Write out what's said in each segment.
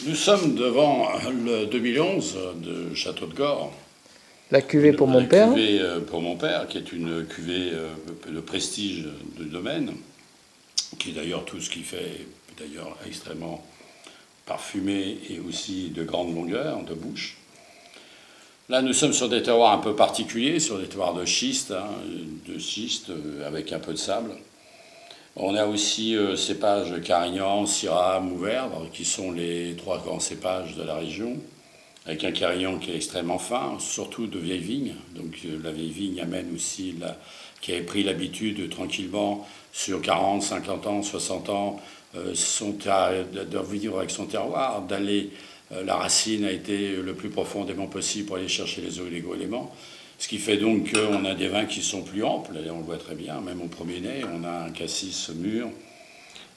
Nous sommes devant le 2011 de Château de Gore. La cuvée pour mon père. La cuvée pour mon père, qui est une cuvée de prestige du domaine, qui est d'ailleurs tout ce qui fait d'ailleurs extrêmement parfumé et aussi de grande longueur de bouche. Là, nous sommes sur des terroirs un peu particuliers, sur des terroirs de schiste, avec un peu de sable. On a aussi cépages Carignan, Syrah, Mourvèdre, qui sont les trois grands cépages de la région, avec un Carignan qui est extrêmement fin, surtout de vieilles vignes. Donc la vieille vigne amène aussi, qui avait pris l'habitude tranquillement, sur 40, 50 ans, 60 ans, de vivre avec son terroir, d'aller... La racine a été le plus profondément possible pour aller chercher les oligo-éléments. Ce qui fait donc qu'on a des vins qui sont plus amples, et on le voit très bien, même au premier nez, on a un cassis mûr,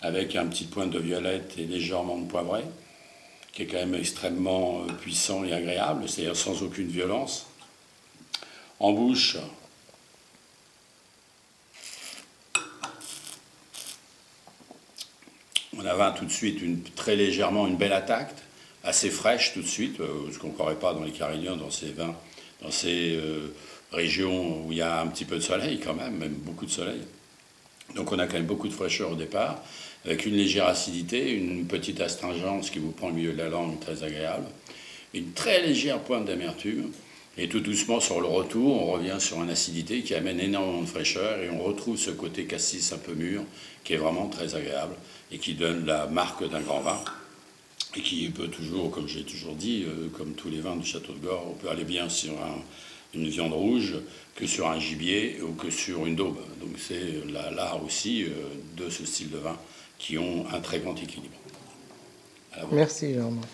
avec un petit point de violette et légèrement de poivré, qui est quand même extrêmement puissant et agréable, c'est-à-dire sans aucune violence. En bouche, on a vin tout de suite très légèrement une belle attaque, assez fraîche tout de suite, ce qu'on ne croirait pas dans les Carignans, dans ces vins, dans ces régions où il y a un petit peu de soleil quand même beaucoup de soleil. Donc on a quand même beaucoup de fraîcheur au départ, avec une légère acidité, une petite astringence qui vous prend au milieu de la langue, très agréable, une très légère pointe d'amertume, et tout doucement sur le retour, on revient sur une acidité qui amène énormément de fraîcheur, et on retrouve ce côté cassis un peu mûr, qui est vraiment très agréable, et qui donne la marque d'un grand vin. Et qui peut toujours, comme j'ai toujours dit, comme tous les vins du Château de Gore, on peut aller bien sur une viande rouge que sur un gibier ou que sur une daube. Donc c'est l'art aussi de ce style de vin qui ont un très grand équilibre. Merci Jean-Marc.